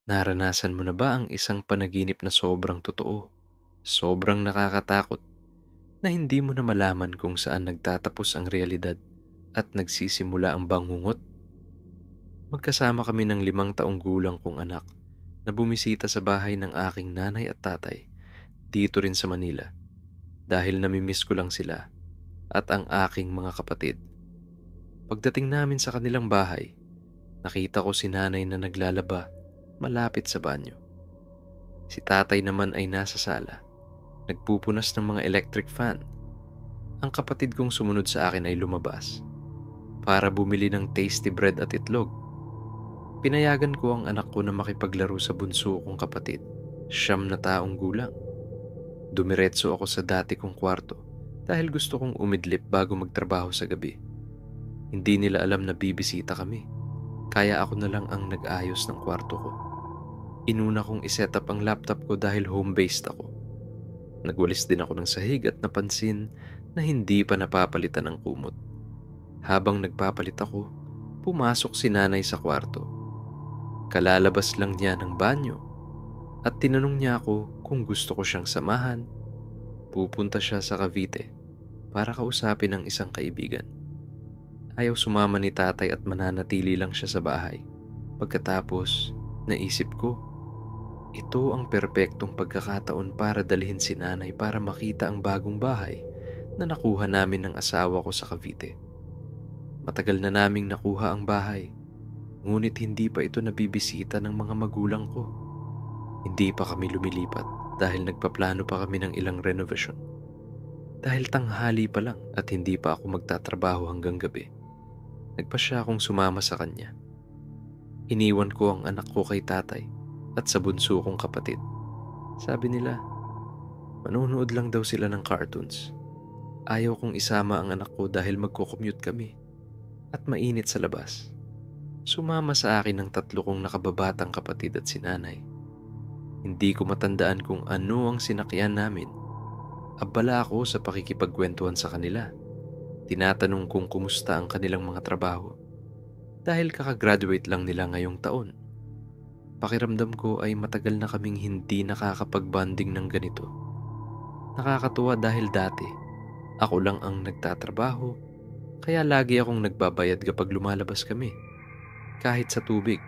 Naranasan mo na ba ang isang panaginip na sobrang totoo, sobrang nakakatakot, na hindi mo na malaman kung saan nagtatapos ang realidad at nagsisimula ang bangungot? Magkasama kami ng 5 taong gulang kong anak na bumisita sa bahay ng aking nanay at tatay dito rin sa Manila dahil namimiss ko lang sila at ang aking mga kapatid. Pagdating namin sa kanilang bahay, nakita ko si nanay na naglalaba malapit sa banyo. Si tatay naman ay nasa sala, nagpupunas ng mga electric fan. Ang kapatid kong sumunod sa akin ay lumabas para bumili ng tasty bread at itlog. Pinayagan ko ang anak ko na makipaglaro sa bunso kong kapatid, 9 na taong gulang. Dumiretso ako sa dati kong kwarto dahil gusto kong umidlip bago magtrabaho sa gabi. Hindi nila alam na bibisita kami, kaya ako na lang ang nag-ayos ng kwarto ko. Inuna kong iset up ang laptop ko dahil home-based ako. Nagwalis din ako ng sahig at napansin na hindi pa napapalitan ang kumot. Habang nagpapalit ako, pumasok si nanay sa kwarto. Kalalabas lang niya ng banyo at tinanong niya ako kung gusto ko siyang samahan. Pupunta siya sa Cavite para kausapin ang isang kaibigan. Ayaw sumama ni tatay at mananatili lang siya sa bahay. Pagkatapos, naisip ko, ito ang perpektong pagkakataon para dalhin si nanay para makita ang bagong bahay na nakuha namin ng asawa ko sa Cavite. Matagal na naming nakuha ang bahay, ngunit hindi pa ito nabibisita ng mga magulang ko. Hindi pa kami lumilipat dahil nagpaplano pa kami ng ilang renovation. Dahil tanghali pa lang at hindi pa ako magtatrabaho hanggang gabi, nagpasya akong sumama sa kanya. Iniwan ko ang anak ko kay tatay at sa bunso kong kapatid. Sabi nila, manonood lang daw sila ng cartoons. Ayaw kong isama ang anak ko dahil magko-commute kami at mainit sa labas. Sumama sa akin ang 3 kong nakababatang kapatid at si nanay. Hindi ko matandaan kung ano ang sinakyan namin. Abala ako sa pakikipagkwentuhan sa kanila. Tinatanong kung kumusta ang kanilang mga trabaho dahil kakagraduate lang nila ngayong taon. Pakiramdam ko ay matagal na kaming hindi nakakapag-bonding ng ganito. Nakakatuwa dahil dati ako lang ang nagtatrabaho, kaya lagi akong nagbabayad kapag lumalabas kami, kahit sa tubig.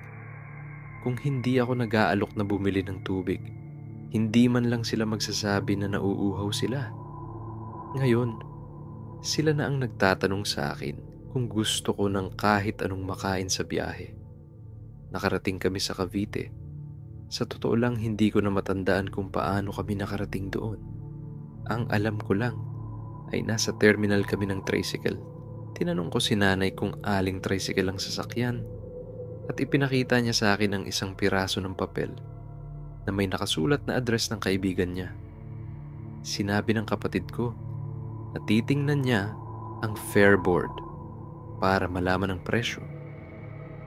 Kung hindi ako nag-aalok na bumili ng tubig, hindi man lang sila magsasabi na nauuhaw sila. Ngayon, sila na ang nagtatanong sa akin kung gusto ko ng kahit anong makain sa biyahe. Nakarating kami sa Cavite. Sa totoo lang, hindi ko na matandaan kung paano kami nakarating doon. Ang alam ko lang ay nasa terminal kami ng tricycle. Tinanong ko si nanay kung aling tricycle ang sasakyan at ipinakita niya sa akin ang isang piraso ng papel na may nakasulat na address ng kaibigan niya. Sinabi ng kapatid ko na titingnan niya ang fare board para malaman ang presyo.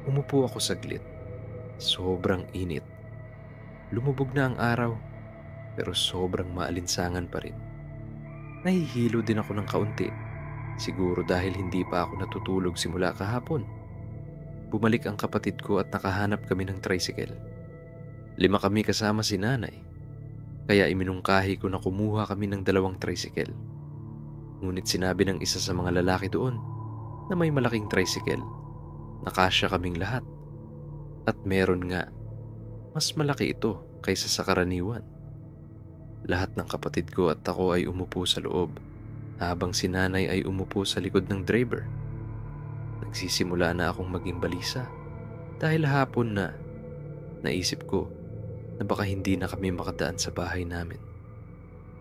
Umupo ako saglit. Sobrang init. Lumubog na ang araw, pero sobrang maalinsangan pa rin. Nahihilo din ako ng kaunti, siguro dahil hindi pa ako natutulog simula kahapon. Bumalik ang kapatid ko at nakahanap kami ng tricycle. 5 kami kasama si nanay, kaya iminungkahi ko na kumuha kami ng 2 tricycle. Ngunit sinabi ng isa sa mga lalaki doon na may malaking tricycle, nakasya kaming lahat. At meron nga, mas malaki ito kaysa sa karaniwan. Lahat ng kapatid ko at ako ay umupo sa loob, habang si nanay ay umupo sa likod ng driver. Nagsisimula na akong maging balisa dahil hapon na. Naisip ko na baka hindi na kami makadaan sa bahay namin.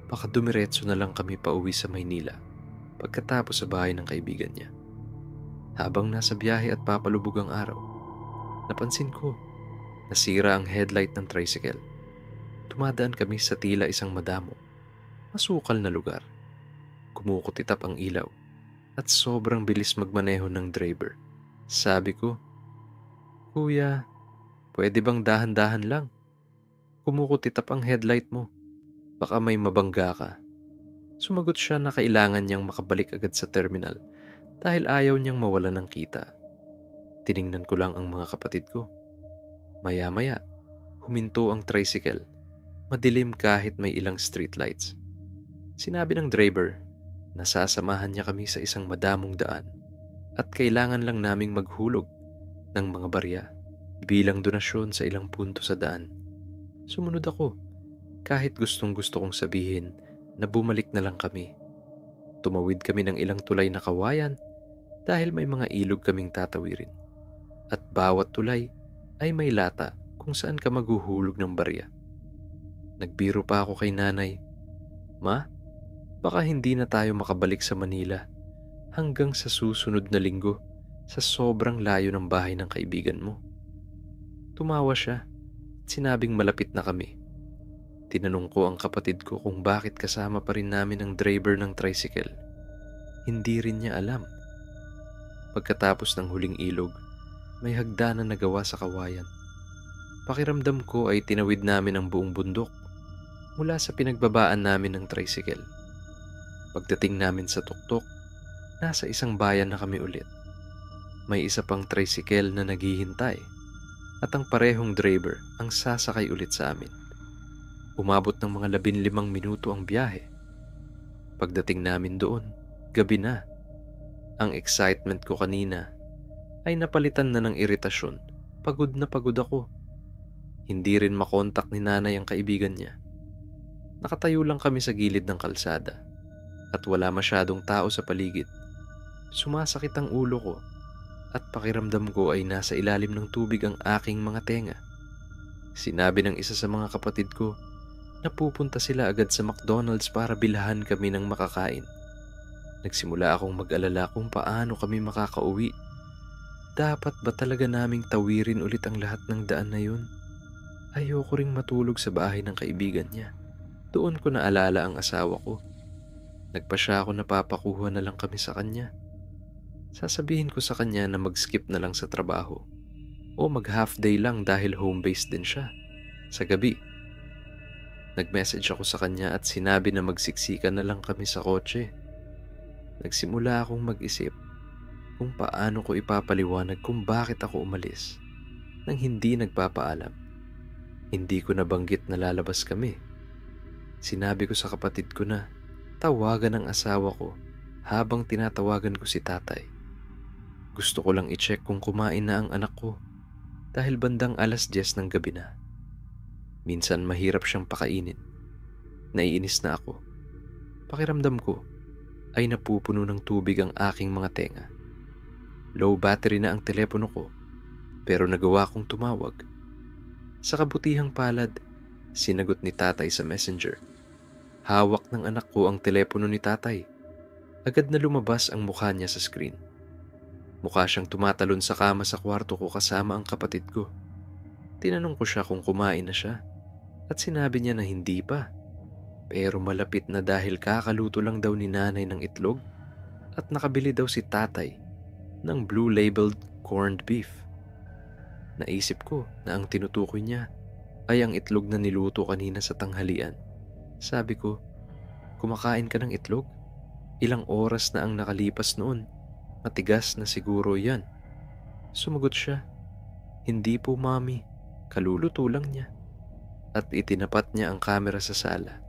Baka dumiretso na lang kami pauwi sa Maynila pagkatapos sa bahay ng kaibigan niya. Habang nasa biyahe at papalubog ang araw, napansin ko, nasira ang headlight ng tricycle. Tumadaan kami sa tila isang madamo, masukal na lugar. Kumukutitap ang ilaw at sobrang bilis magmaneho ng driver. Sabi ko, Kuya, pwede bang dahan-dahan lang? Kumukutitap ang headlight mo. Baka may mabangga ka. Sumagot siya na kailangan niyang makabalik agad sa terminal dahil ayaw niyang mawalan ng kita. Tiningnan ko lang ang mga kapatid ko. Maya-maya, Huminto ang tricycle. Madilim kahit may ilang streetlights. Sinabi ng driver na sasamahan niya kami sa isang madamong daan at kailangan lang naming maghulog ng mga barya bilang donasyon sa ilang punto sa daan. Sumunod ako kahit gustong-gusto kong sabihin na bumalik na lang kami. Tumawid kami ng ilang tulay na kawayan dahil may mga ilog kaming tatawirin. At bawat tulay ay may lata kung saan ka maghuhulog ng barya. Nagbiro pa ako kay nanay, "Ma, baka hindi na tayo makabalik sa Manila hanggang sa susunod na linggo sa sobrang layo ng bahay ng kaibigan mo." Tumawa siya at sinabing malapit na kami. Tinanong ko ang kapatid ko kung bakit kasama pa rin namin ang driver ng tricycle. Hindi rin niya alam. Pagkatapos ng huling ilog, may hagdanan na gawa sa kawayan. Pakiramdam ko ay tinawid namin ang buong bundok mula sa pinagbabaan namin ng tricycle. Pagdating namin sa tuktok, nasa isang bayan na kami ulit. May isa pang tricycle na naghihintay at ang parehong driver ang sasakay ulit sa amin. Umabot ng mga 15 minuto ang biyahe. Pagdating namin doon, gabi na. Ang excitement ko kanina ay napalitan na ng iritasyon. Pagod na pagod ako. Hindi rin makontak ni nanay ang kaibigan niya. Nakatayo lang kami sa gilid ng kalsada at wala masyadong tao sa paligid. Sumasakit ang ulo ko at pakiramdam ko ay nasa ilalim ng tubig ang aking mga tenga. Sinabi ng isa sa mga kapatid ko na pupunta sila agad sa McDonald's para bilhan kami ng makakain. Nagsimula akong mag-alala kung paano kami makakauwi. Dapat ba talaga naming tawirin ulit ang lahat ng daan na yun? Ayoko ring matulog sa bahay ng kaibigan niya. Doon ko naalala ang asawa ko. Nagpa siya ako na papakuha na lang kami sa kanya. Sasabihin ko sa kanya na mag-skip na lang sa trabaho o mag-half day lang dahil home-based din siya. Sa gabi, nag-message ako sa kanya at sinabi na magsiksikan na lang kami sa kotse. Nagsimula akong mag-isip kung paano ko ipapaliwanag kung bakit ako umalis nang hindi nagpapaalam. Hindi ko nabanggit na lalabas kami. Sinabi ko sa kapatid ko na tawagan ang asawa ko habang tinatawagan ko si tatay. Gusto ko lang i-check kung kumain na ang anak ko dahil bandang 10:00 ng gabi na. Minsan mahirap siyang pakainin. Naiinis na ako. Pakiramdam ko ay napupuno ng tubig ang aking mga tenga. Low battery na ang telepono ko pero nagawa kong tumawag. Sa kabutihang palad, sinagot ni tatay sa messenger. Hawak ng anak ko ang telepono ni tatay. Agad na lumabas ang mukha niya sa screen. Mukha siyang tumatalon sa kama sa kwarto ko kasama ang kapatid ko. Tinanong ko siya kung kumain na siya at sinabi niya na hindi pa. Pero malapit na dahil kakaluto lang daw ni nanay ng itlog at nakabili daw si tatay ng blue labeled corned beef. Naisip ko na ang tinutukoy niya ay ang itlog na niluto kanina sa tanghalian. Sabi ko, "Kumakain ka ng itlog? Ilang oras na ang nakalipas noon. Matigas na siguro yan." Sumagot siya, "Hindi po, mami. Kaluluto lang niya." At itinapat niya ang kamera sa sala.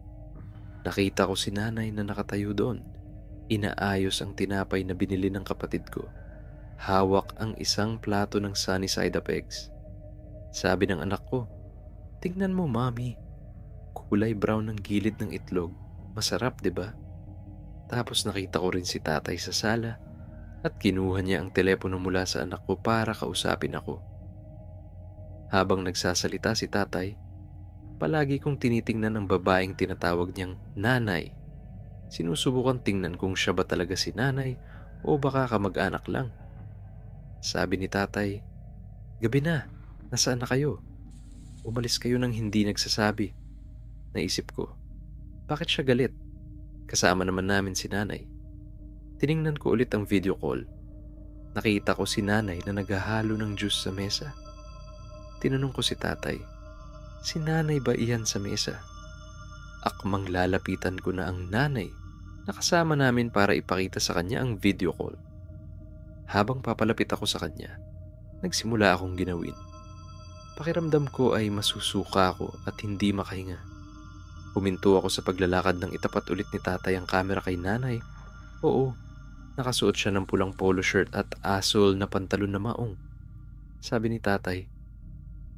Nakita ko si nanay na nakatayo doon. Inaayos ang tinapay na binili ng kapatid ko. Hawak ang isang plato ng sunny side up eggs. Sabi ng anak ko, "Tingnan mo, mami. Kulay brown ng gilid ng itlog. Masarap, di ba?" Tapos nakita ko rin si tatay sa sala at kinuha niya ang telepono mula sa anak ko para kausapin ako. Habang nagsasalita si tatay, palagi kong tinitingnan ang babaeng tinatawag niyang nanay. Sinusubukan tingnan kung siya ba talaga si nanay o baka kamag-anak lang. Sabi ni tatay, "Gabi na, nasaan na kayo? Umalis kayo nang hindi nagsasabi." Naisip ko, bakit siya galit? Kasama naman namin si nanay. Tiningnan ko ulit ang video call. Nakita ko si nanay na naghahalo ng juice sa mesa. Tinanong ko si tatay, "Si nanay ba iyan sa mesa?" Akmang lalapitan ko na ang nanay na kasama namin para ipakita sa kanya ang video call. Habang papalapit ako sa kanya, nagsimula akong ginawin. Pakiramdam ko ay masusuka ako at hindi makahinga. Huminto ako sa paglalakad nang itapat ulit ni tatay ang camera kay nanay. Oo, nakasuot siya ng pulang polo shirt at asul na pantalon na maong. Sabi ni tatay,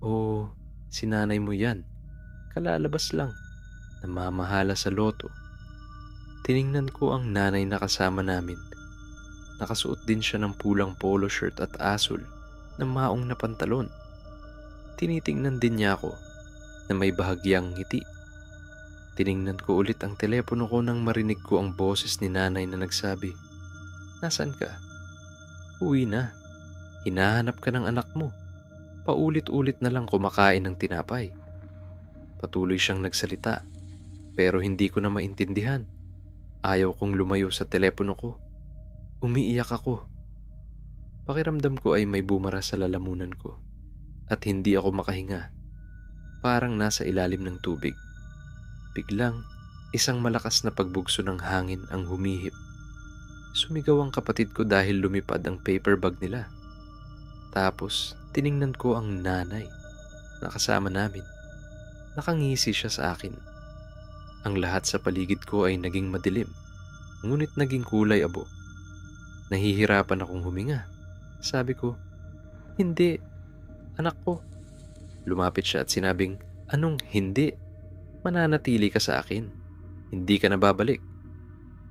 "Oh, si nanay mo yan. Kalalabas lang. Namamahala sa loto." Tiningnan ko ang nanay na kasama namin. Nakasuot din siya ng pulang polo shirt at asul na maong na pantalon. Tinitingnan din niya ako na may bahagyang ngiti. Tiningnan ko ulit ang telepono ko nang marinig ko ang boses ni nanay na nagsabi, "Nasaan ka? Uwi na. Hinahanap ka ng anak mo. Paulit-ulit na lang kumakain ng tinapay." Patuloy siyang nagsalita pero hindi ko na maintindihan. Ayaw kong lumayo sa telepono ko. Umiiyak ako. Pakiramdam ko ay may bumara sa lalamunan ko at hindi ako makahinga. Parang nasa ilalim ng tubig. Biglang, isang malakas na pagbugso ng hangin ang humihip. Sumigaw ang kapatid ko dahil lumipad ang paper bag nila. Tapos, tiningnan ko ang nanay na kasama namin. Nakangisi siya sa akin. Ang lahat sa paligid ko ay naging madilim, ngunit naging kulay abo. Nahihirapan akong huminga. Sabi ko, "Hindi, anak ko." Lumapit siya at sinabing, "Anong hindi? Mananatili ka sa akin. Hindi ka na babalik."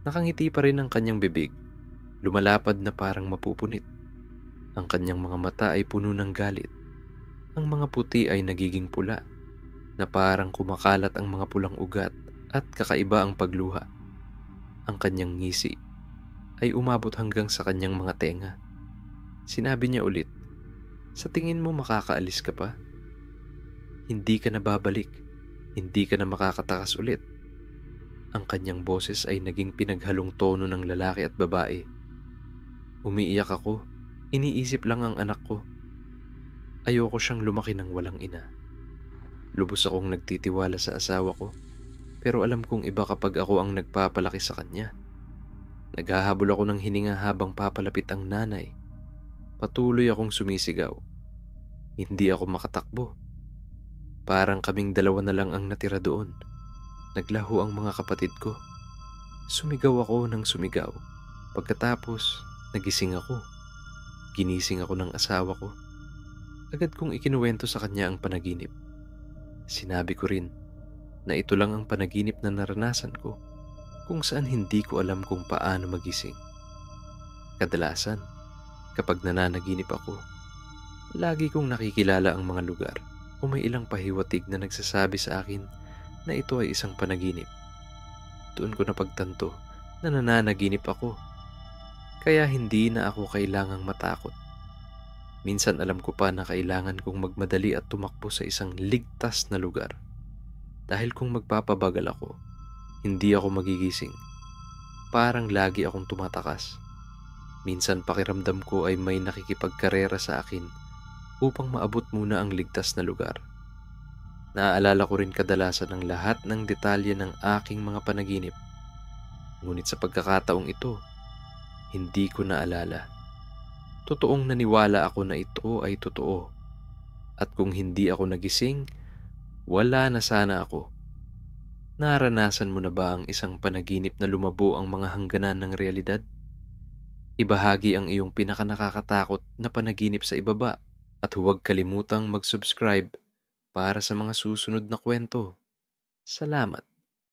Nakangiti pa rin ang kanyang bibig. Lumalapad na parang mapupunit. Ang kanyang mga mata ay puno ng galit. Ang mga puti ay nagiging pula, na parang kumakalat ang mga pulang ugat at kakaiba ang pagluha. Ang kanyang ngisi ay umabot hanggang sa kanyang mga tenga. Sinabi niya ulit, "Sa tingin mo makakaalis ka pa? Hindi ka na babalik. Hindi ka na makakatakas ulit." Ang kanyang boses ay naging pinaghalong tono ng lalaki at babae. Umiiyak ako. Iniisip lang ang anak ko. Ayoko siyang lumaki ng walang ina. Lubos akong nagtitiwala sa asawa ko, pero alam kong iba kapag ako ang nagpapalaki sa kanya. Naghahabol ako ng hininga habang papalapit ang nanay. Patuloy akong sumisigaw. Hindi ako makatakbo. Parang kaming dalawa na lang ang natira doon. Naglaho ang mga kapatid ko. Sumigaw ako ng sumigaw. Pagkatapos, nagising ako. Ginising ako ng asawa ko. Agad kong ikinuwento sa kanya ang panaginip. Sinabi ko rin na ito lang ang panaginip na naranasan ko, kung saan hindi ko alam kung paano magising. Kadalasan, kapag nananaginip ako, lagi kong nakikilala ang mga lugar o may ilang pahiwatig na nagsasabi sa akin na ito ay isang panaginip. Doon ko napagtanto na nananaginip ako, kaya hindi na ako kailangang matakot. Minsan alam ko pa na kailangan kong magmadali at tumakbo sa isang ligtas na lugar. Dahil kung magpapabagal ako, hindi ako magigising. Parang lagi akong tumatakas. Minsan pakiramdam ko ay may nakikipagkarera sa akin upang maabot muna ang ligtas na lugar. Naaalala ko rin kadalasan ang lahat ng detalye ng aking mga panaginip. Ngunit sa pagkakataong ito, hindi ko naalala. Totoong naniwala ako na ito ay totoo. At kung hindi ako nagising, wala na sana ako. Naranasan mo na ba ang isang panaginip na lumabo ang mga hangganan ng realidad? Ibahagi ang iyong pinakanakakatakot na panaginip sa ibaba at huwag kalimutang mag-subscribe para sa mga susunod na kwento. Salamat.